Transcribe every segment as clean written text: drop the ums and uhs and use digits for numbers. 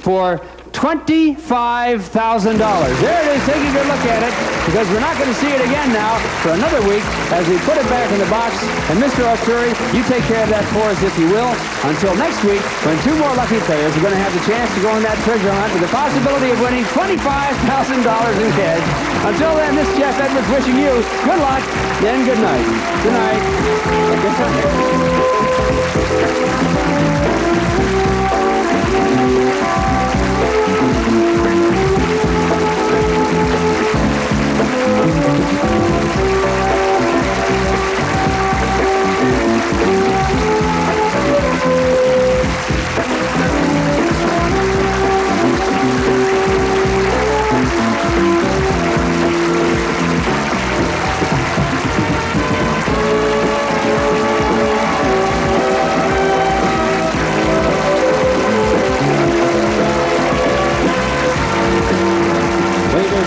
for $25,000. There it is. Take a good look at it, because we're not going to see it again now for another week as we put it back in the box. And Mr. Arturi, you take care of that for us, if you will, until next week, when two more lucky players are going to have the chance to go on that treasure hunt with the possibility of winning $25,000 in cash. Until then, this is Jeff Edwards wishing you good luck and good night. Good night.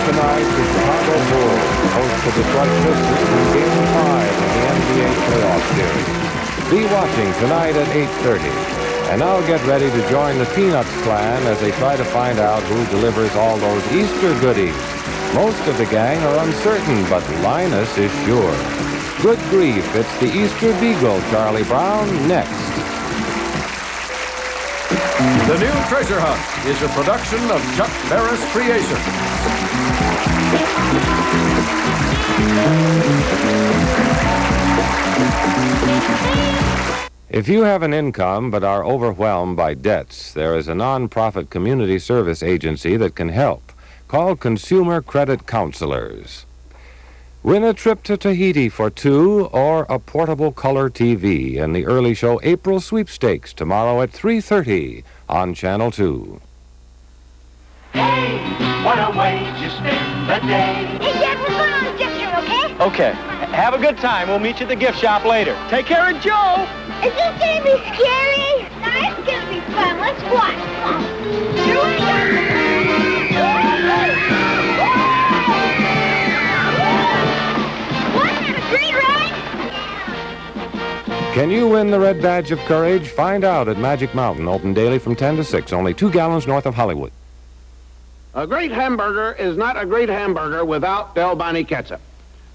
Tonight, the Chicago Bulls host the Detroit Pistons in Game 5 of the NBA playoff series. Be watching tonight at 8:30. And now get ready to join the Peanuts clan as they try to find out who delivers all those Easter goodies. Most of the gang are uncertain, but Linus is sure. Good grief, it's the Easter Beagle, Charlie Brown, next. The new Treasure Hunt is a production of Chuck Barris Creations. If you have an income but are overwhelmed by debts, there is a non-profit community service agency that can help. Call Consumer Credit Counselors. Win a trip to Tahiti for two or a portable color TV in the early show April Sweepstakes tomorrow at 3:30 on Channel 2. Hey, what a way to spend the day. Hey, Dad, we're going on a gift shop, okay? Okay. Have a good time. We'll meet you at the gift shop later. Take care of Joe. Is this going to be scary? No, it's going to be fun. Let's watch. Here we go. Wasn't it a great ride? Can you win the Red Badge of Courage? Find out at Magic Mountain, open daily from 10 to 6, only 2 gallons north of Hollywood. A great hamburger is not a great hamburger without Del Monte ketchup.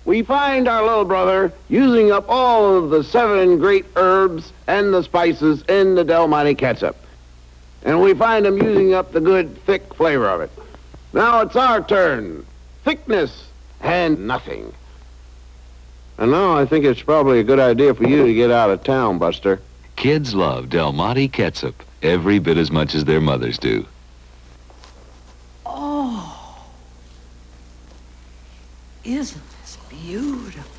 We find our little brother using up all of the 7 great herbs and the spices in the Del Monte ketchup. And we find him using up the good, thick flavor of it. Now it's our turn. Thickness and nothing. And now I think it's probably a good idea for you to get out of town, Buster. Kids love Del Monte ketchup every bit as much as their mothers do. Oh, isn't this beautiful?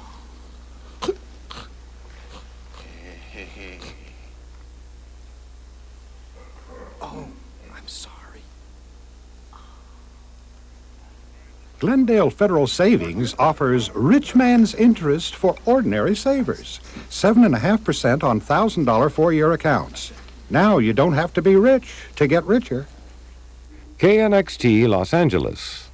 Oh, I'm sorry. Glendale Federal Savings offers rich man's interest for ordinary savers. 7.5% on $1,000 four-year accounts. Now you don't have to be rich to get richer. KNXT Los Angeles.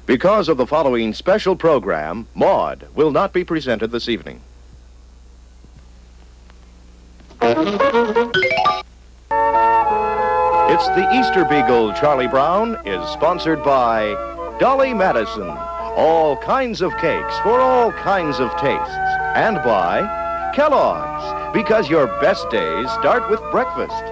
Because of the following special program, Maude will not be presented this evening. It's the Easter Beagle, Charlie Brown, is sponsored by Dolly Madison, all kinds of cakes for all kinds of tastes, and by Kellogg's, because your best days start with breakfast.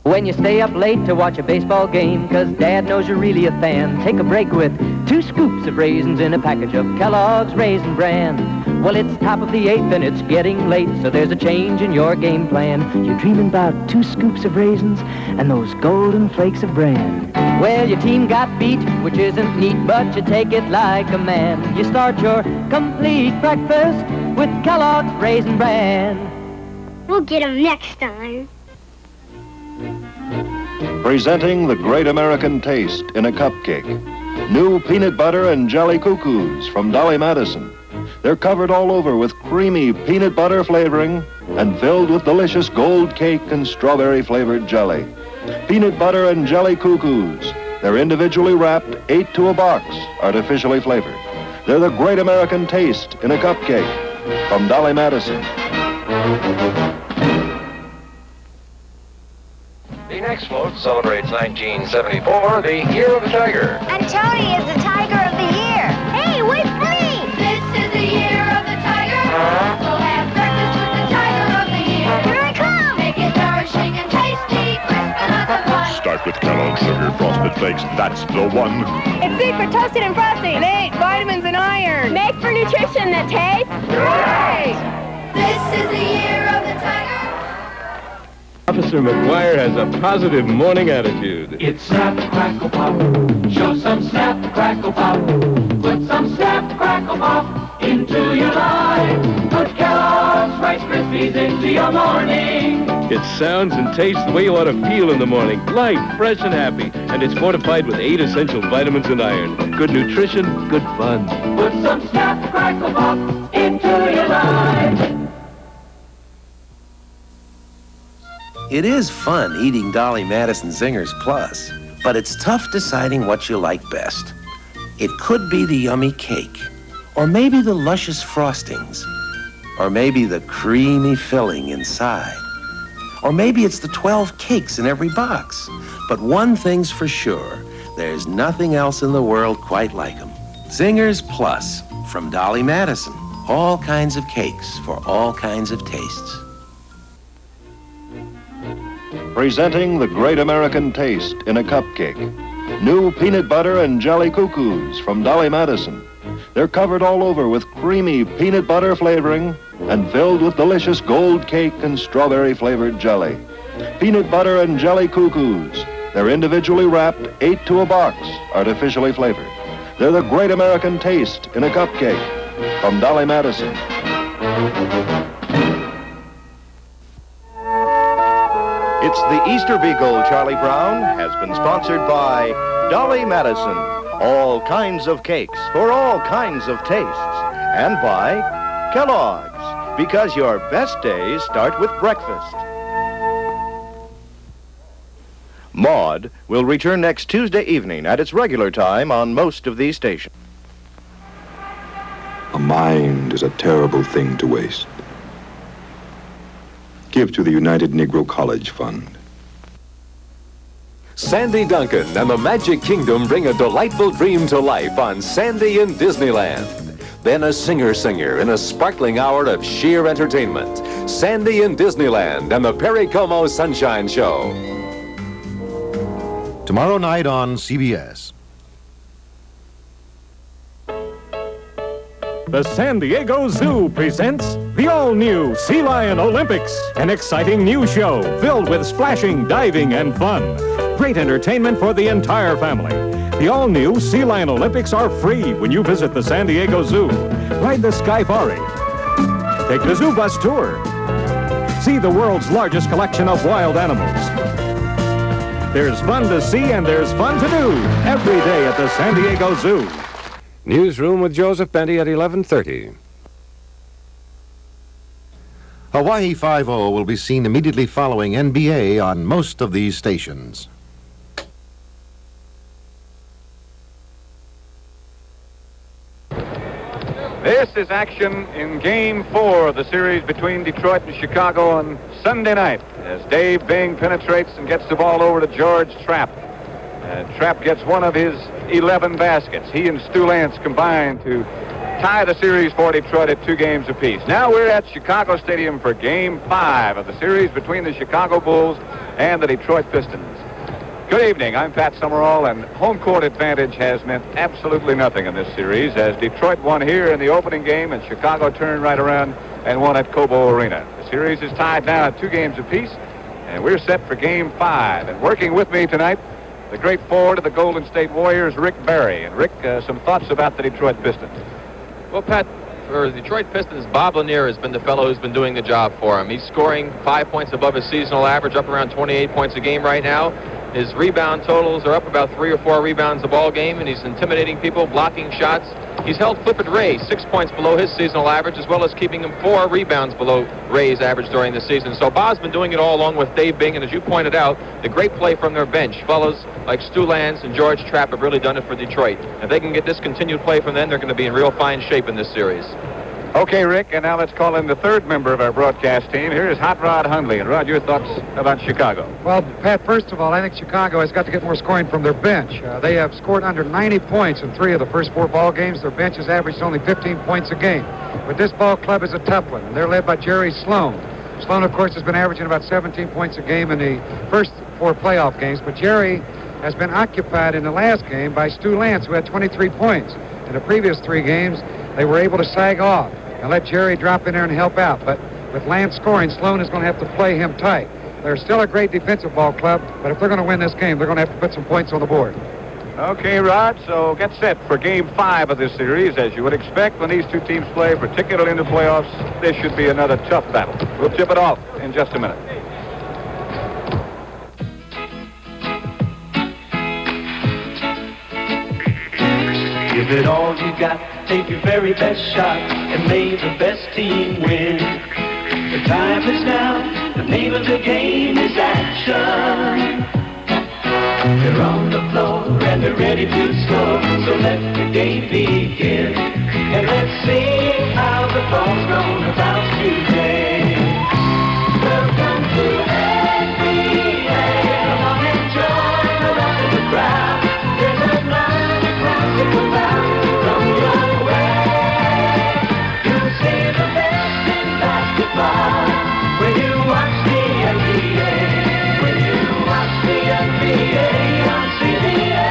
When you stay up late to watch a baseball game, 'cause Dad knows you're really a fan, take a break with 2 scoops of raisins in a package of Kellogg's Raisin Bran. Well, it's top of the 8th and it's getting late, so there's a change in your game plan. You're dreaming about 2 scoops of raisins and those golden flakes of bran. Well, your team got beat, which isn't neat, but you take it like a man. You start your complete breakfast with Kellogg's Raisin Bran. We'll get them next time. Presenting the great American taste in a cupcake. New peanut butter and jelly cuckoos from Dolly Madison. They're covered all over with creamy peanut butter flavoring and filled with delicious gold cake and strawberry flavored jelly. Peanut butter and jelly cuckoos. They're individually wrapped, 8 to a box, artificially flavored. They're the great American taste in a cupcake from Dolly Madison. The next float celebrates 1974, the Year of the Tiger. And Tony is the Tiger of the Year. Hey, wait for me! This is the Year of the Tiger. So have breakfast with the Tiger of the Year. Here I come! Make it nourishing and tasty, crisp and lots of fun. Start with Kellogg's Sugar Frosted Flakes. That's the one. It's big for toasted and frosty. And 8 vitamins and iron. Make for nutrition that tastes great. This is the Year of the Tiger. Officer McGuire has a positive morning attitude. It's snap, crackle, pop. Show some snap, crackle, pop. Put some snap, crackle, pop into your life. Put Kellogg's Rice Krispies into your morning. It sounds and tastes the way you ought to feel in the morning. Light, fresh, and happy. And it's fortified with 8 essential vitamins and iron. Good nutrition, good fun. Put some snap, crackle, pop into your life. It is fun eating Dolly Madison Zingers Plus, but it's tough deciding what you like best. It could be the yummy cake, or maybe the luscious frostings, or maybe the creamy filling inside, or maybe it's the 12 cakes in every box. But one thing's for sure, there's nothing else in the world quite like them. Zingers Plus from Dolly Madison. All kinds of cakes for all kinds of tastes. Presenting the great American taste in a cupcake. New peanut butter and jelly cuckoos from Dolly Madison. They're covered all over with creamy peanut butter flavoring and filled with delicious gold cake and strawberry flavored jelly. Peanut butter and jelly cuckoos. They're individually wrapped, 8 to a box, artificially flavored. They're the great American taste in a cupcake from Dolly Madison. It's the Easter Beagle, Charlie Brown, has been sponsored by Dolly Madison. All kinds of cakes for all kinds of tastes. And by Kellogg's, because your best days start with breakfast. Maude will return next Tuesday evening at its regular time on most of these stations. A mind is a terrible thing to waste. Give to the United Negro College Fund. Sandy Duncan and the Magic Kingdom bring a delightful dream to life on Sandy in Disneyland. Then a singer in a sparkling hour of sheer entertainment. Sandy in Disneyland and the Perry Como Sunshine Show. Tomorrow night on CBS. The San Diego Zoo presents the all-new Sea Lion Olympics, an exciting new show filled with splashing, diving, and fun. Great entertainment for the entire family. The all-new Sea Lion Olympics are free when you visit the San Diego Zoo. Ride the Skyfari. Take the Zoo Bus tour. See the world's largest collection of wild animals. There's fun to see and there's fun to do every day at the San Diego Zoo. Newsroom with Joseph Benty at 11:30. Hawaii Five-0 will be seen immediately following NBA on most of these stations. This is action in Game 4 of the series between Detroit and Chicago on Sunday night as Dave Bing penetrates and gets the ball over to George Trapp. Trapp gets one of his 11 baskets. He and Stu Lance combined to tie the series for Detroit at 2 games apiece. Now we're at Chicago Stadium for Game 5 of the series between the Chicago Bulls and the Detroit Pistons. Good evening, I'm Pat Summerall, and home court advantage has meant absolutely nothing in this series as Detroit won here in the opening game and Chicago turned right around and won at Cobo Arena. The series is tied now at 2 games apiece, and we're set for Game 5. And working with me tonight, the great forward of the Golden State Warriors, Rick Barry. And Rick, some thoughts about the Detroit Pistons? Well, Pat, for the Detroit Pistons, Bob Lanier has been the fellow who's been doing the job for him. He's scoring 5 points above his seasonal average, up around 28 points a game right now. His rebound totals are up about 3 or 4 rebounds a ball game, and he's intimidating people, blocking shots. He's held Clifford Ray 6 points below his seasonal average, as well as keeping him 4 rebounds below Ray's average during the season. So Bob's been doing it all along with Dave Bing, and as you pointed out, the great play from their bench. Fellows like Stu Lance and George Trapp have really done it for Detroit. If they can get this continued play from them, they're going to be in real fine shape in this series. Okay, Rick, and now let's call in the third member of our broadcast team. Here is Hot Rod Hundley. And Rod, your thoughts about Chicago? Well, Pat, first of all, I think Chicago has got to get more scoring from their bench. They have scored under 90 points in 3 of the first 4 ball games. Their bench has averaged only 15 points a game. But this ball club is a tough one, and they're led by Jerry Sloan. Sloan, of course, has been averaging about 17 points a game in the first 4 playoff games, but Jerry has been occupied in the last game by Stu Lance, who had 23 points. In the previous 3 games, they were able to sag off and let Jerry drop in there and help out. But with Lance scoring, Sloan is going to have to play him tight. They're still a great defensive ball club, but if they're going to win this game, they're going to have to put some points on the board. Okay, Rod, so get set for Game 5 of this series. As you would expect when these two teams play, particularly in the playoffs, this should be another tough battle. We'll tip it off in just a minute. Give it all you got, take your very best shot, and may the best team win. The time is now, the name of the game is action. They're on the floor and they're ready to score, so let the game begin. And let's see how the ball's gonna bounce today. Welcome to NBA. Come on and join the rest of the crowd. There's another classic about to come your way. You'll see the best in basketball when you watch the NBA. When you watch the NBA on CBS.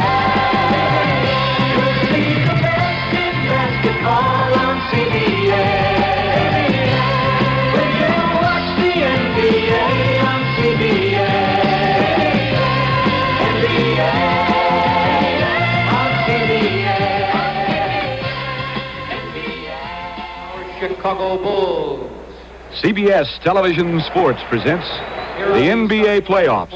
You'll see the best in basketball on CBS. When you watch the NBA on CBS. NBA on CBS. Our Chicago Bulls. CBS Television Sports presents the NBA playoffs.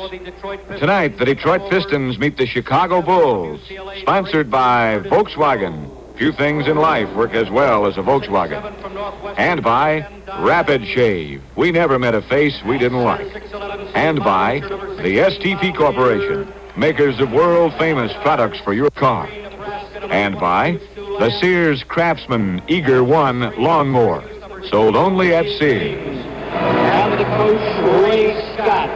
Tonight, the Detroit Pistons meet the Chicago Bulls, sponsored by Volkswagen. Few things in life work as well as a Volkswagen. And by Rapid Shave. We never met a face we didn't like. And by the STP Corporation, makers of world-famous products for your car. And by the Sears Craftsman Eager One Lawnmower, sold only at Sears. And the coach, Ray Scott.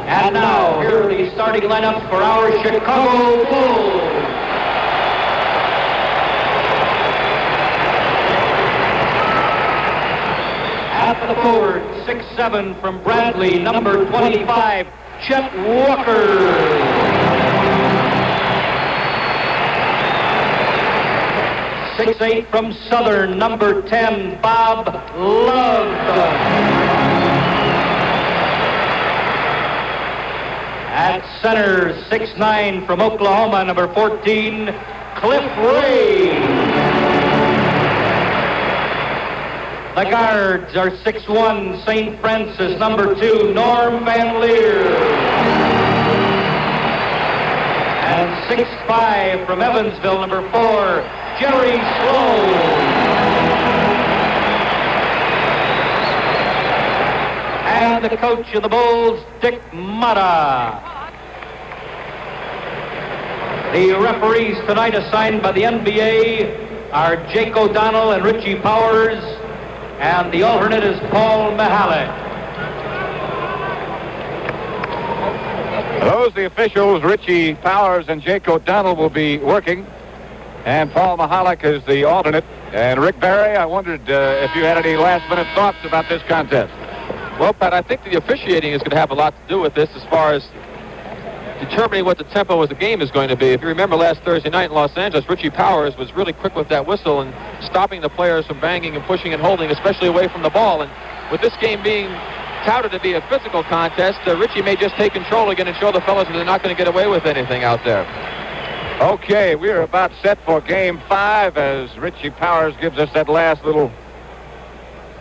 And now, here are the starting lineups for our Chicago Bulls. At the forward, 6'7" from Bradley, number 25, Chet Walker. 6'8" from Southern, number 10, Bob Love. At center, 6'9" from Oklahoma, number 14, Cliff Ray. The guards are 6'1", St. Francis, number 2, Norm Van Leer. And 6'5" from Evansville, number 4, Jerry Sloan. And the coach of the Bulls, Dick Motta. The referees tonight assigned by the NBA are Jake O'Donnell and Richie Powers, and the alternate is Paul Mihalik. Those the officials, Richie Powers and Jake O'Donnell, will be working. And Paul Mihalik is the alternate. And Rick Barry, I wondered if you had any last-minute thoughts about this contest. Well, Pat, I think the officiating is going to have a lot to do with this as far as determining what the tempo of the game is going to be. If you remember last Thursday night in Los Angeles, Richie Powers was really quick with that whistle and stopping the players from banging and pushing and holding, especially away from the ball. And with this game being touted to be a physical contest, Richie may just take control again and show the fellas that they're not going to get away with anything out there. Okay, we're about set for Game 5 as Richie Powers gives us that last little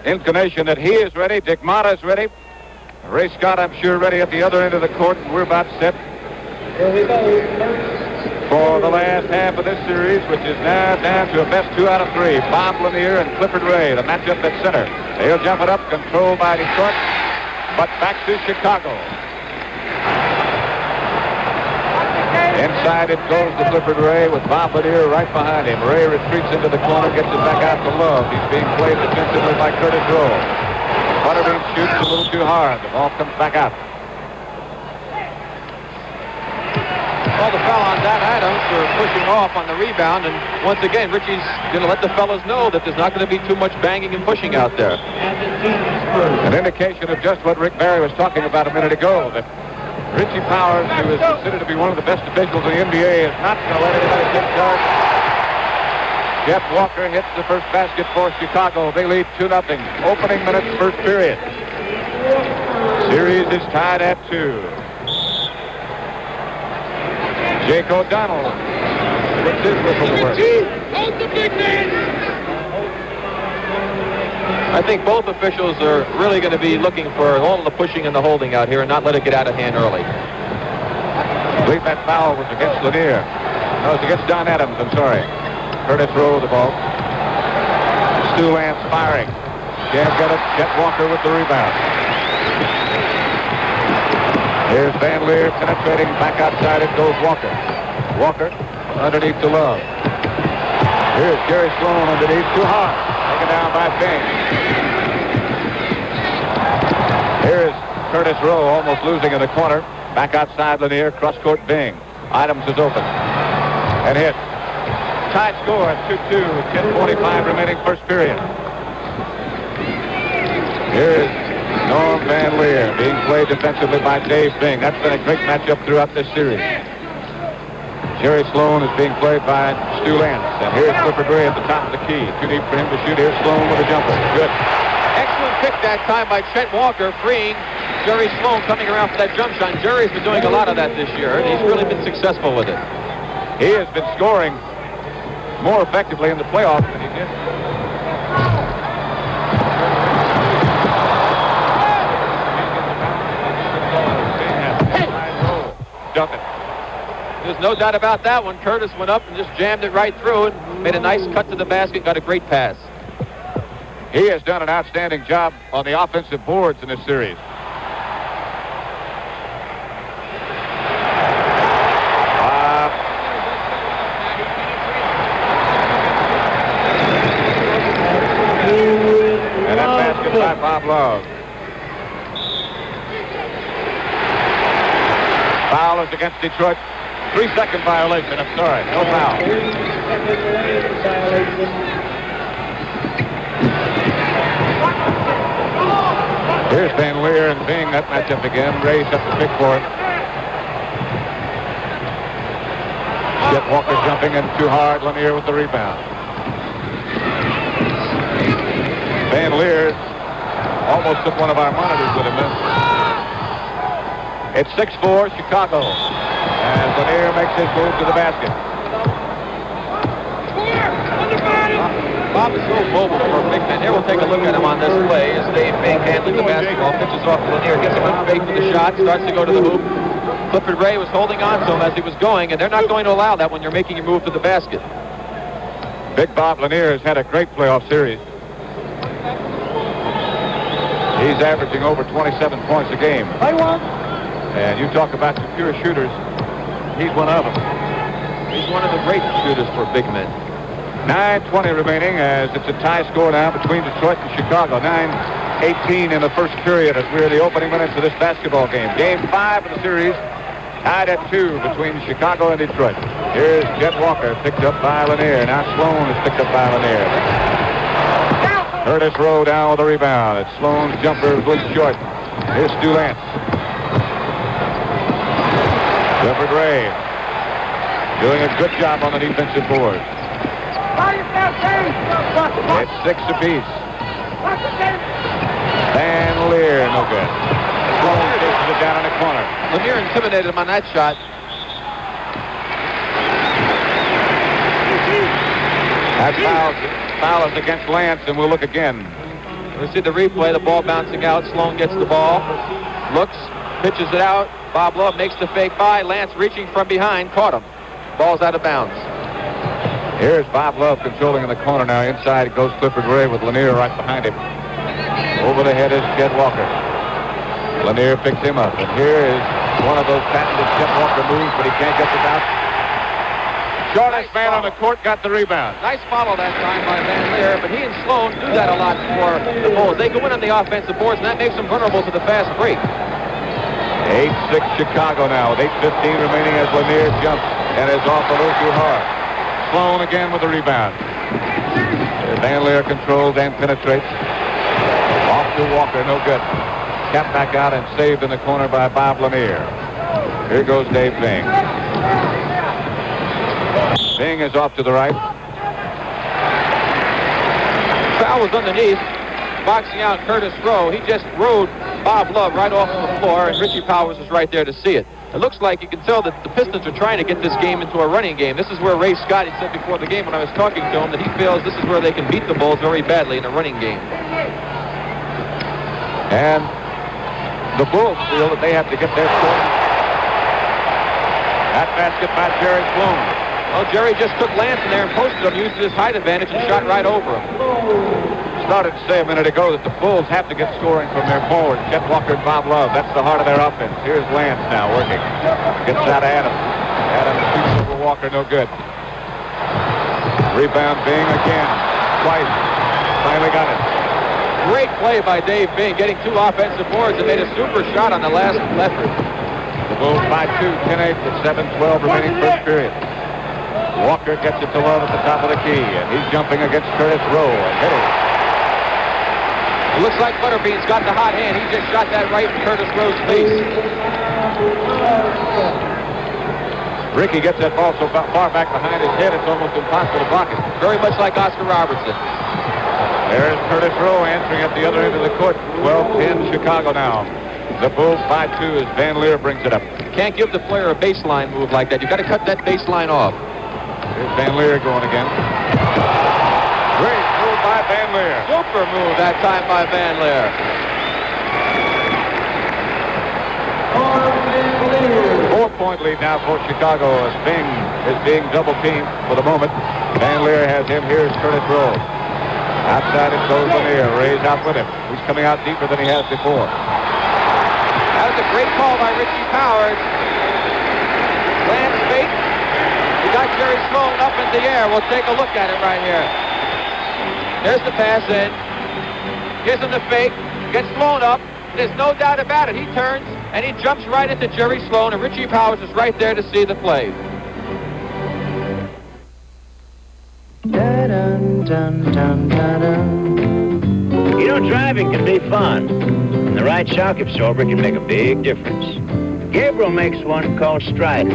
inclination that he is ready. Dick Motta is ready. Ray Scott, I'm sure, ready at the other end of the court. We're about set for the last half of this series, which is now down to a best 2 out of 3. Bob Lanier and Clifford Ray, the matchup at center. They'll jump it up, controlled by Detroit, but back to Chicago. Inside it goes to Clifford Ray with Bob Lanier right behind him. Ray retreats into the corner, gets it back out to Love. He's being played defensively by Curtis Rowe. Butterbean shoots a little too hard. The ball comes back out. Well, the foul on Don Adams for pushing off on the rebound, and once again, Richie's going to let the fellows know that there's not going to be too much banging and pushing out there. An indication of just what Rick Barry was talking about a minute ago, that Richie Powers, who is considered to be one of the best officials in the NBA, is not going to let anybody take charge. Jeff Walker hits the first basket for Chicago. They lead 2-0. Opening minutes, first period. Series is tied at 2. Jake O'Donnell puts his whistle to work. I think both officials are really going to be looking for all the pushing and the holding out here and not let it get out of hand early. I believe that foul was against Lanier. No, it's against Don Adams, I'm sorry. Curtis Rowe the ball. Stu Lance firing. Can't get it. Chet Walker with the rebound. Here's Van Leer penetrating back outside. It goes Walker. Walker underneath to Love. Here's Gary Sloan underneath. Too hard. Taken down by Bing. Here's Curtis Rowe almost losing in the corner. Back outside Lanier. Cross-court Bing. Adams is open. And hit. Tied score at 2-2 with 10:45 remaining first period. Here's Norm Van Leer being played defensively by Dave Bing. That's been a great matchup throughout this series. Jerry Sloan is being played by Stu Lance. And here's Clifford Ray at the top of the key. Too deep for him to shoot. Here's Sloan with a jumper. Good. Excellent pick that time by Chet Walker, freeing Jerry Sloan coming around for that jump shot. And Jerry's been doing a lot of that this year, and he's really been successful with it. He has been scoring more effectively in the playoffs than he did. Dump it. There's no doubt about that one. Curtis went up and just jammed it right through and made a nice cut to the basket, got a great pass. He has done an outstanding job on the offensive boards in this series. And that basket by Bob Love. Foul is against Detroit. 3-second violation. I'm sorry. No foul. Here's Van Leer and Bing. That matchup again. Ray's up the pick for it. Chet Walker jumping in too hard. Lanier with the rebound. Van Leer almost took one of our monitors with him. It's 6-4 Chicago as Lanier makes his move to the basket. Bob is so mobile for a big man. Here we'll take a look at him on this play as Dave Bing handling the basketball. Pitches off to Lanier, gets him on fake for the shot, starts to go to the hoop. Clifford Ray was holding on to him as he was going, and they're not going to allow that when you're making your move to the basket. Big Bob Lanier has had a great playoff series. He's averaging over 27 points a game. And you talk about the pure shooters, he's one of them. He's one of the great shooters for big men. 9:20 remaining as it's a tie score now between Detroit and Chicago. 9:18 in the first period as we're in the opening minutes of this basketball game. Game 5 of the series, tied at 2 between Chicago and Detroit. Here's Chet Walker picked up by Lanier. Now Sloan is picked up by Lanier. Curtis Rowe down with a rebound. It's Sloan's jumper was short. Here's Stu Lance. Clifford Ray doing a good job on the defensive board. It's 6 apiece. Van Leer, no good. Sloan chases it down in the corner. Lanier intimidated him on that shot. That foul is against Lance, and we'll look again. We see the replay, the ball bouncing out. Sloan gets the ball, looks, pitches it out. Bob Love makes the fake by. Lance reaching from behind, caught him. Ball's out of bounds. Here's Bob Love controlling in the corner now. Inside goes Clifford Ray with Lanier right behind him. Over the head is Chet Walker. Lanier picks him up, and here is One of those patented Chet Walker moves, but he can't get it out. Shortest man on the court got the rebound. Nice follow that time by Van Leer, but he and Sloan do that a lot for the Bulls. They go in on the offensive boards, and that makes them vulnerable to the fast break. 8-6 Chicago now with 8:15 remaining as Lanier jumps and is off a little too hard. Sloan again with the rebound. Van Leer controls and penetrates. Off to Walker, no good. Kept back out and saved in the corner by Bob Lanier. Here goes Dave Bing. Bing is off to the right. Foul was underneath, boxing out Curtis Rowe. He just rode Bob Love right off the floor, and Richie Powers is right there to see it. It looks like you can tell that the Pistons are trying to get this game into a running game. This is where Ray Scott, he said before the game when I was talking to him, that he feels this is where they can beat the Bulls very badly in a running game. And the Bulls feel that they have to get their score. That basket by Jerry Sloan. Well, Jerry just took Lance in there and posted him, used his height advantage, and shot right over him. Started to say a minute ago that the Bulls have to get scoring from their forwards, Chet Walker and Bob Love. That's the heart of their offense. Here's Lance now working. Gets out of Adams. Adams shoots over Walker, no good. Rebound Bing again. Twice. Finally got it. Great play by Dave Bing, getting 2 offensive boards and made a super shot on the last effort. The Bulls by 2, 10-8 with 7:12 remaining first period. Walker gets it to Love at the top of the key, and he's jumping against Curtis Rowe and hitting. It looks like Butterbean's got the hot hand. He just shot that right in Curtis Rowe's face. Ricky gets that ball so far back behind his head, it's almost impossible to block it. Very much like Oscar Robertson. There's Curtis Rowe answering at the other end of the court. 12-10 Chicago now. The Bulls by 2 as Van Leer brings it up. You can't give the player a baseline move like that. You've got to cut that baseline off. Here's Van Leer going again. Great move by Van Leer. Super move that time by Van Leer. 4-point lead now for Chicago as Bing is being double teamed for the moment. Van Leer has him. Here's Curtis Rowe. Outside it goes Lanier. Ray's out with him. He's coming out deeper than he has before. That was a great call by Richie Powers. Lance fake. He got Jerry Sloan up in the air. We'll take a look at it right here. There's the pass in. Gives him the fake. Gets Sloan up. There's no doubt about it. He turns and he jumps right into Jerry Sloan, and Richie Powers is right there to see the play. You know, driving can be fun, and the right shock absorber can make a big difference. Gabriel makes one called Striders.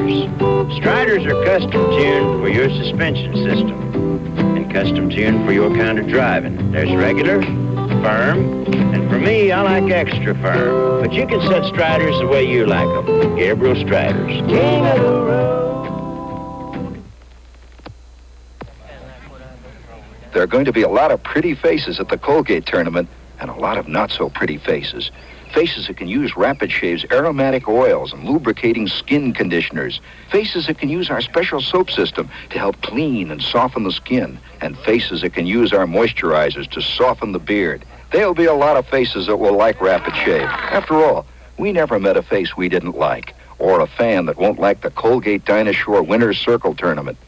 Striders are custom tuned for your suspension system and custom tuned for your kind of driving. There's regular, firm, and for me, I like extra firm. But you can set Striders the way you like them. Gabriel Striders. King of the road. There are going to be a lot of pretty faces at the Colgate tournament and a lot of not-so-pretty faces. Faces that can use Rapid Shave's aromatic oils and lubricating skin conditioners. Faces that can use our special soap system to help clean and soften the skin. And faces that can use our moisturizers to soften the beard. There'll be a lot of faces that will like Rapid Shave. After all, we never met a face we didn't like, or a fan that won't like the Colgate Dinosaur Winner's Circle tournament.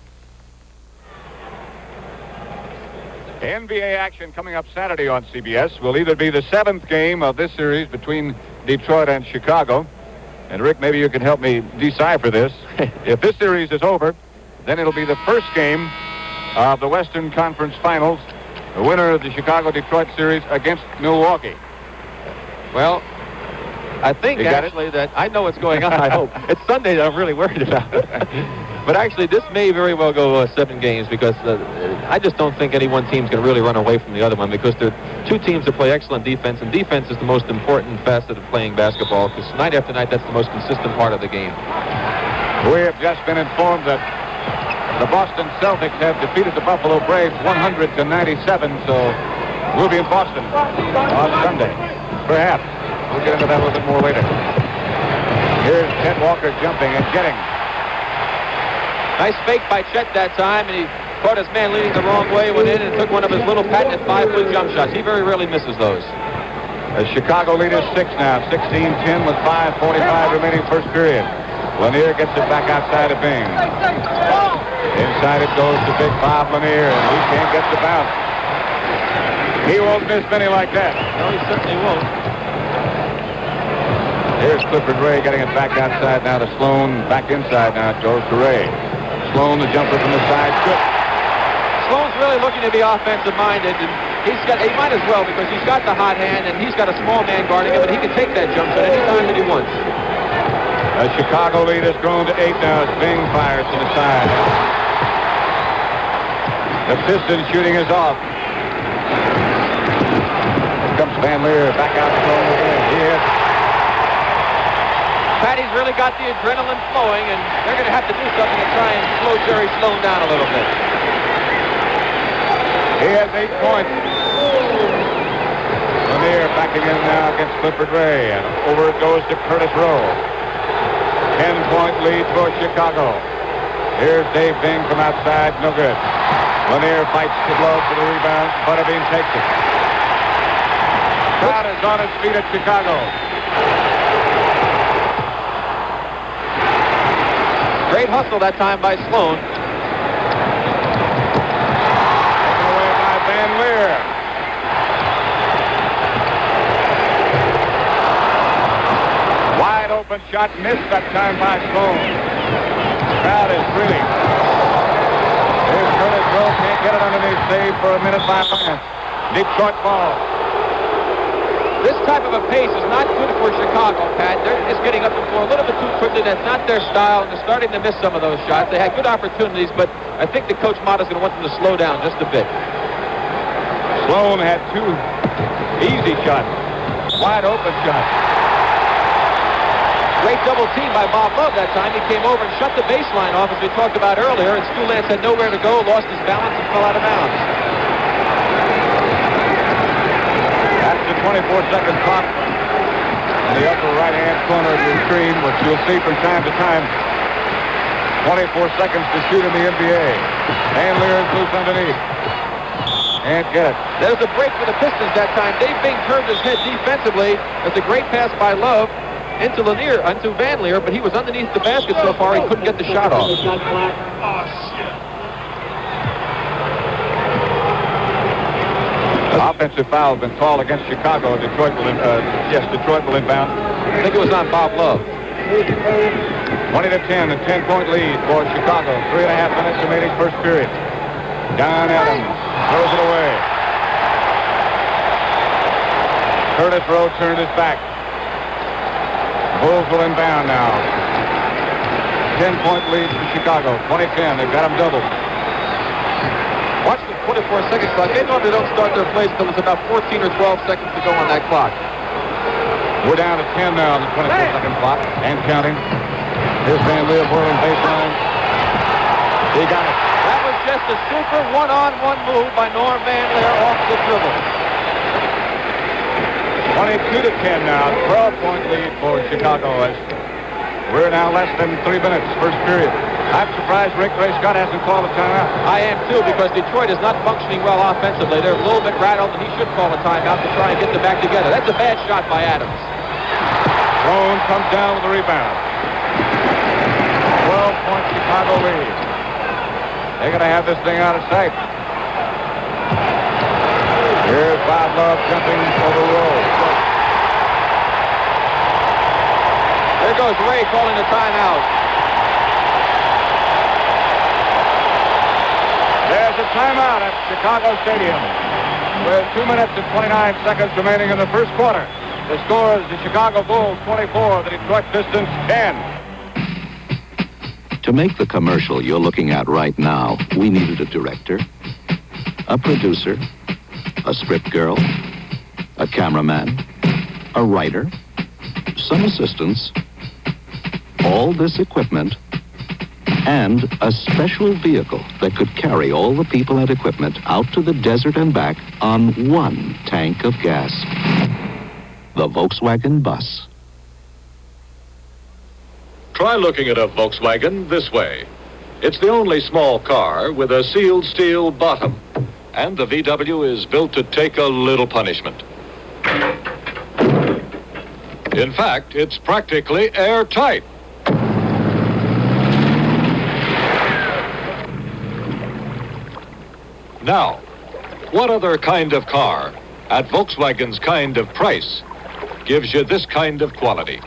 NBA action coming up Saturday on CBS will either be the 7th game of this series between Detroit and Chicago. And Rick, maybe you can help me decipher this. If this series is over, then it'll be the first game of the Western Conference Finals, the winner of the Chicago-Detroit series against Milwaukee. Well, I think actually that I know what's going on, I hope. It's Sunday that I'm really worried about. But actually, this may very well go 7 games because I just don't think any one team's going to really run away from the other one because they're 2 teams that play excellent defense, and defense is the most important facet of playing basketball because night after night, that's the most consistent part of the game. We have just been informed that the Boston Celtics have defeated the Buffalo Braves 100-97, so we'll be in Boston on Sunday. Perhaps. We'll get into that a little bit more later. Here's Chet Walker jumping and getting. Nice fake by Chet that time, and he caught his man leaning the wrong way, went in and took one of his little patented 5-foot jump shots. He very rarely misses those. The Chicago lead is 6 now, 16-10 with 5:45 remaining first period. Lanier gets it back outside of Bing. Inside it goes to big Bob Lanier, and he can't get the bounce. He won't miss many like that. No, he certainly won't. Here's Clifford Ray getting it back outside now to Sloan. Back inside now it goes to Ray. Sloan, the jumper from the side, good. Sloan's really looking to be offensive-minded, and he might as well because he's got the hot hand and he's got a small man guarding him, and he can take that jump shot any time that he wants. The Chicago lead has grown to 8 now as Bing fires to the side. The Pistons shooting is off. Here comes Van Leer back out Sloan again. He hits. Patty's really got the adrenaline flowing, and they're going to have to do something to try and slow Jerry Sloan down a little bit. He has 8 points. Lanier backing in now against Clifford Ray, and over it goes to Curtis Rowe. 10-point lead for Chicago. Here's Dave Bing from outside, no good. Lanier fights the glove for the rebound. Butterbean takes it. Crowd is on its feet at Chicago. Great hustle that time by Sloan. Taken away by Van Leer. Wide open shot missed that time by Sloan. Crowd is really. Here's Curtis Rowe, can't get it underneath, save for a minute by Lance. Detroit ball. This type of a pace is not good for Chicago, Pat. They're just getting up the floor a little bit too quickly. That's not their style, and they're starting to miss some of those shots. They had good opportunities, but I think the coach Mott is going to want them to slow down just a bit. Sloan had 2 easy shots, wide open shots. Great double team by Bob Love that time. He came over and shut the baseline off, as we talked about earlier, and Stu Lance had nowhere to go, lost his balance, and fell out of bounds. That's the 24-second clock in the upper right-hand corner of your screen, which you'll see from time to time. 24 seconds to shoot in the NBA. Van Leer is loose underneath. Can't get it. There's a break for the Pistons that time. Dave Bing turned his head defensively. There's a great pass by Love into Van Leer, but he was underneath the basket so far he couldn't get the shot off. Offensive foul has been called against Chicago. Detroit will inbound. I think it was on Bob Love. 20-10, a 10-point lead for Chicago. 3.5 minutes remaining first period. Don Adams throws it away. Curtis Rowe turned his back. Bulls will inbound now. 10-point lead for Chicago. 20-10, they've got them doubled. Watch the 24-second clock. They normally don't start their plays until there's about 14 or 12 seconds to go on that clock. We're down to 10 now on the 24-second clock and counting. Here's Van Leer whirling baseline. He got it. That was just a super one-on-one move by Norm Van Leer off the dribble. 22-10 now. 12-point lead for Chicago. We're now less than 3 minutes, first period. I'm surprised Rick Ray Scott hasn't called a timeout. I am too, because Detroit is not functioning well offensively. They're a little bit rattled, and he should call a timeout to try and get them back together. That's a bad shot by Adams. Sloan comes down with the rebound. 12-point Chicago lead. They're going to have this thing out of sight. Here's Bob Love jumping over Rowe. There goes Ray calling the timeout. There's a timeout at Chicago Stadium with 2 minutes and 29 seconds remaining in the first quarter. The score is the Chicago Bulls 24, the Detroit Pistons 10. To make the commercial you're looking at right now, we needed a director, a producer, a script girl, a cameraman, a writer, some assistants, all this equipment, and a special vehicle that could carry all the people and equipment out to the desert and back on one tank of gas. The Volkswagen Bus. Try looking at a Volkswagen this way. It's the only small car with a sealed steel bottom. And the VW is built to take a little punishment. In fact, it's practically airtight. Now, what other kind of car at Volkswagen's kind of price gives you this kind of quality?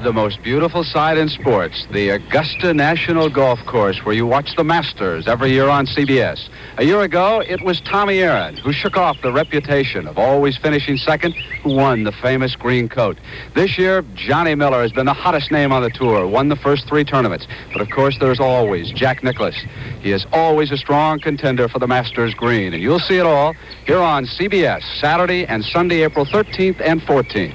The most beautiful sight in sports, the Augusta National Golf Course, where you watch the Masters every year on CBS. A year ago, it was Tommy Aaron who shook off the reputation of always finishing second, who won the famous green coat. This year, Johnny Miller has been the hottest name on the tour, won the first 3 tournaments. But of course, there's always Jack Nicklaus. He is always a strong contender for the Masters green, and you'll see it all here on CBS, Saturday and Sunday, April 13th and 14th.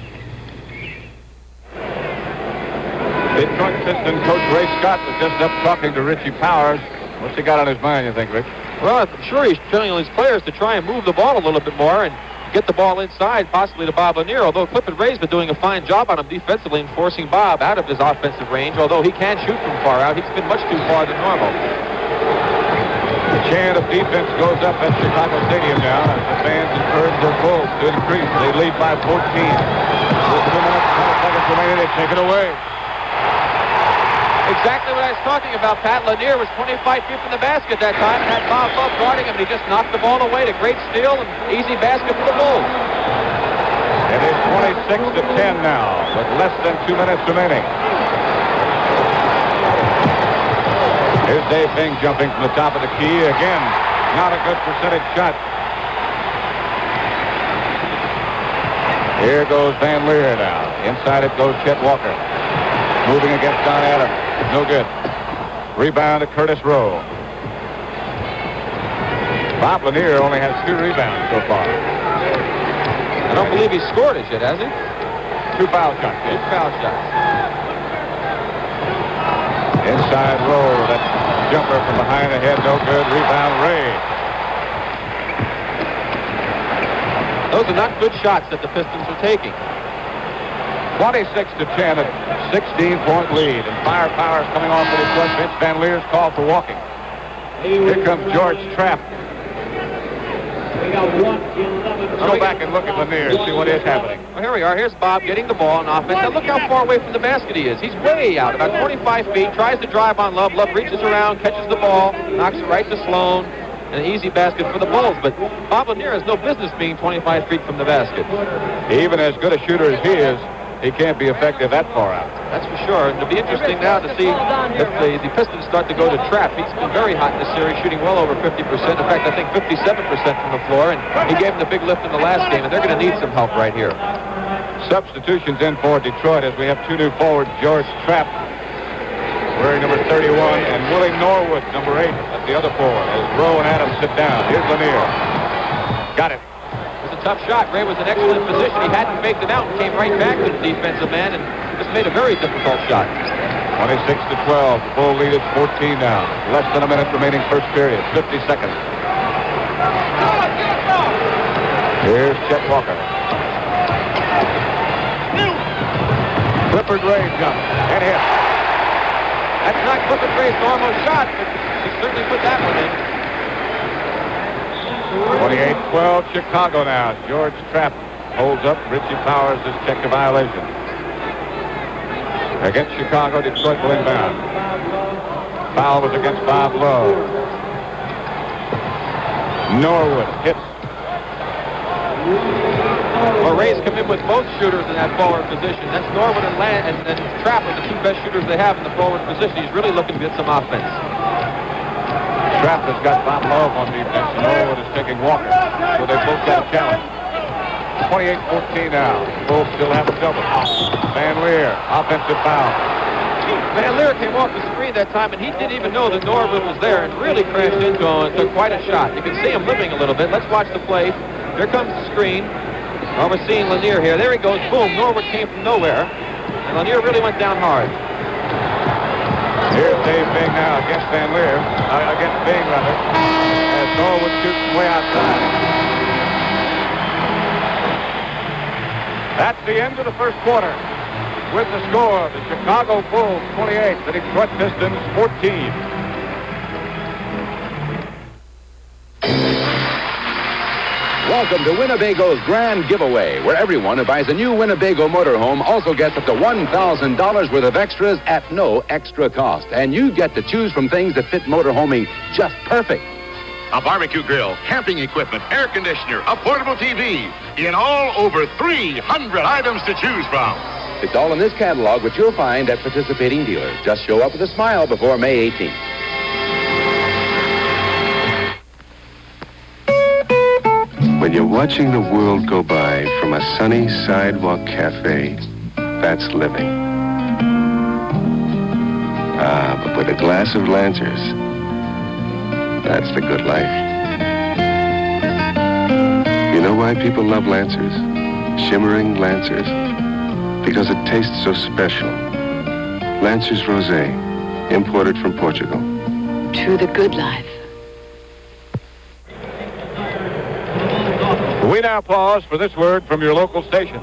Detroit Piston coach Ray Scott was just up talking to Richie Powers. What's he got on his mind, you think, Rich? Well, I'm sure he's telling his players to try and move the ball a little bit more and get the ball inside, possibly to Bob Lanier, although Clifford Ray's been doing a fine job on him defensively and forcing Bob out of his offensive range, although he can shoot from far out. He's been much too far than normal. The chant of defense goes up at Chicago Stadium now as the fans encourage their Bulls to increase. They lead by 14. With 2 minutes, 20 seconds remaining, they take it away. Exactly what I was talking about, Pat. Lanier was 25 feet from the basket that time and had Bob Love guarding him, and he just knocked the ball away to great steal and easy basket for the Bulls. It is 26-10 now, with less than 2 minutes remaining. Here's Dave Bing jumping from the top of the key. Again, not a good percentage shot. Here goes Van Leer now. Inside it goes Chet Walker. Moving against Don Adams. No good. Rebound to Curtis Rowe. Bob Lanier only has 2 rebounds so far. I don't believe he's scored as yet, has he? 2 foul shots. 2 foul shots. Inside Rowe. That jumper from behind the head. No good. Rebound Ray. Those are not good shots that the Pistons are taking. 26-10, a 16-point lead, and firepower is coming off of the Detroit bench. Van Leer's called for walking. Here comes George Trapp. Let's go back and look at Lanier and see what is happening. Well, here we are. Here's Bob getting the ball on offense. Now look how far away from the basket he is. He's way out, about 25 feet, tries to drive on Love. Love reaches around, catches the ball, knocks it right to Sloan. An easy basket for the Bulls, but Bob Lanier has no business being 25 feet from the basket. Even as good a shooter as he is, he can't be effective that far out. That's for sure. And it'll be interesting now to see if the Pistons start to go to Trapp. He's been very hot in this series, shooting well over 50%. In fact, I think 57% from the floor, and he gave him the big lift in the last game, and they're going to need some help right here. Substitutions in for Detroit as we have 2 new forwards, George Trapp, wearing number 31, and Willie Norwood, number 8, at the other forward, as Rowe and Adams sit down. Here's Lanier. Got it. Tough shot. Ray was in excellent position. He hadn't faked it out and came right back to the defensive man and just made a very difficult shot. 26-12. The Bull lead is 14 now. Less than a minute remaining first period. 50 seconds. Here's Chet Walker. Clifford Ray jumps and hits. That's not Clifford Ray's normal shot, but he certainly put that one in. 28-12 Chicago now. George Trapp holds up. Richie Powers has checked a violation. Against Chicago, Detroit will inbound. Foul was against Bob Love. Norwood hits. Well, Ray's come in with both shooters in that forward position. That's Norwood and Trapp are the 2 best shooters they have in the forward position. He's really looking to get some offense. Trapp has got Bob Love on defense. Norwood is taking Walker. So they both got a challenge. 28-14 now. Bulls still have a double. Van Leer, offensive foul. Van Leer came off the screen that time, and he didn't even know that Norwood was there and really crashed into him and took quite a shot. You can see him limping a little bit. Let's watch the play. Here comes the screen. Well, we're seeing Lanier here. There he goes. Boom. Norwood came from nowhere. And Lanier really went down hard. Here's Dave Bing now against Van Leer. Against Bing, rather. As Norwood shoots from way outside. That's the end of the first quarter. With the score, the Chicago Bulls 28, the Detroit Pistons 14. Welcome to Winnebago's Grand Giveaway, where everyone who buys a new Winnebago motorhome also gets up to $1,000 worth of extras at no extra cost. And you get to choose from things that fit motorhoming just perfect. A barbecue grill, camping equipment, air conditioner, a portable TV. In all, over 300 items to choose from. It's all in this catalog, which you'll find at participating dealers. Just show up with a smile before May 18th. When you're watching the world go by from a sunny sidewalk cafe, that's living. Ah, but with a glass of Lancers, that's the good life. You know why people love Lancers? Shimmering Lancers? Because it tastes so special. Lancers Rosé, imported from Portugal. To the good life. We now pause for this word from your local station.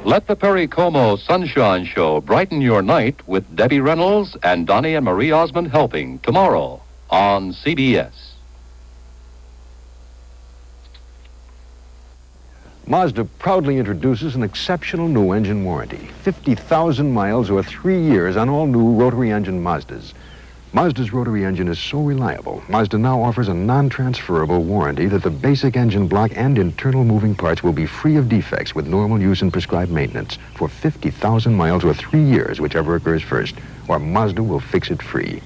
Let the Perry Como Sunshine Show brighten your night with Debbie Reynolds and Donnie and Marie Osmond helping tomorrow on CBS. Mazda proudly introduces an exceptional new engine warranty. 50,000 miles or 3 years on all new rotary engine Mazdas. Mazda's rotary engine is so reliable, Mazda now offers a non-transferable warranty that the basic engine block and internal moving parts will be free of defects with normal use and prescribed maintenance for 50,000 miles or 3 years, whichever occurs first, or Mazda will fix it free.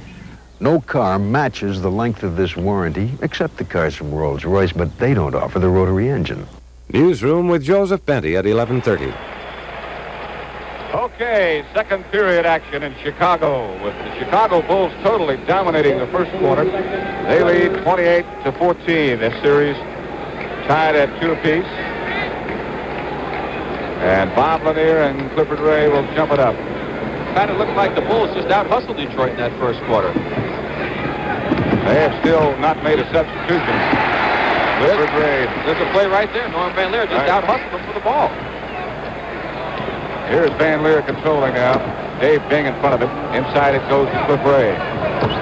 No car matches the length of this warranty, except the cars from Rolls-Royce, but they don't offer the rotary engine. Newsroom with Joseph Benty at 11:30. Okay, second period action in Chicago with the Chicago Bulls totally dominating the first quarter. They lead 28-14. This series tied at 2 apiece. And Bob Lanier and Clifford Ray will jump it up. Kind of looked like the Bulls just out-hustled Detroit in that first quarter. They have still not made a substitution. Clifford Ray. There's a play right there. Norm Van Leer just out-hustled him for the ball. Here's Van Leer controlling now. Dave Bing in front of it. Inside it goes to Cliff Ray.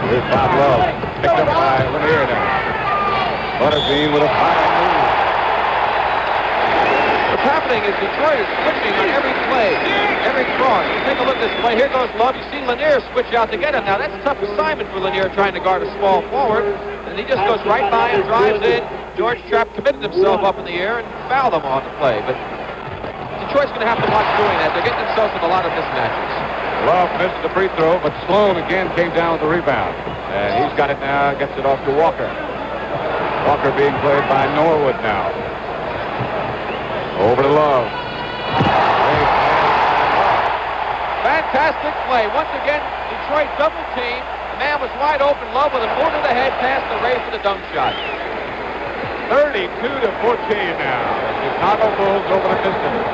Here's Bob Love. Picked up by Lanier now. Butterbean with a fine move. What's happening is Detroit is switching on every play, every cross. You take a look at this play. Here goes Love. You see Lanier switch out to get him. Now, that's a tough assignment for Lanier trying to guard a small forward. And he just goes right by and drives in. George Trapp committed himself up in the air and fouled him on the play. But Detroit's going to have to watch doing that. They're getting themselves in a lot of mismatches. Love missed the free throw, but Sloan again came down with the rebound. And he's got it now, gets it off to Walker. Walker being played by Norwood now. Over to Love. Fantastic play. Once again, Detroit double team. The man was wide open. Love with an over-the-head pass to Ray for the dunk shot. 32-14 now. The Chicago Bulls over the Pistons.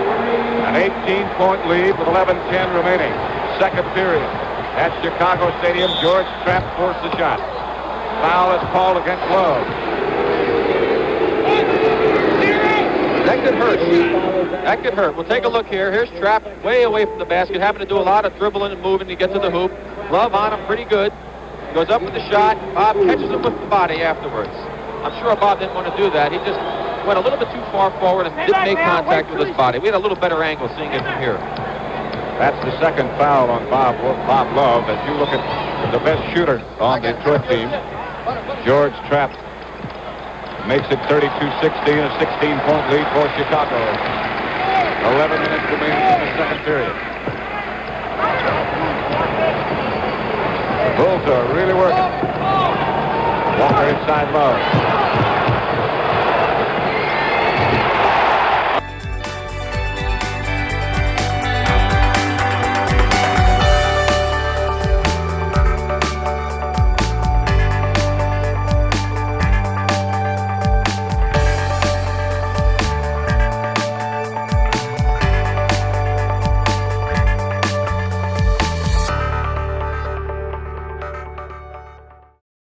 An 18-point lead with 11:10 remaining. Second period. At Chicago Stadium, George Trapp forced the shot. Foul is called against Love. That could hurt. That could hurt. We'll take a look here. Here's Trapp way away from the basket. Having to do a lot of dribbling and moving to get to the hoop. Love on him pretty good. Goes up with the shot. Bob catches him with the body afterwards. I'm sure Bob didn't want to do that. He just went a little bit too far forward and didn't make contact with his body. We had a little better angle seeing it from here. That's the second foul on Bob Love. As you look at the best shooter on the Detroit team, George Trapp makes it 32-16, a 16-point lead for Chicago. 11 minutes remaining in the second period. The Bulls are really working. Walker inside Love.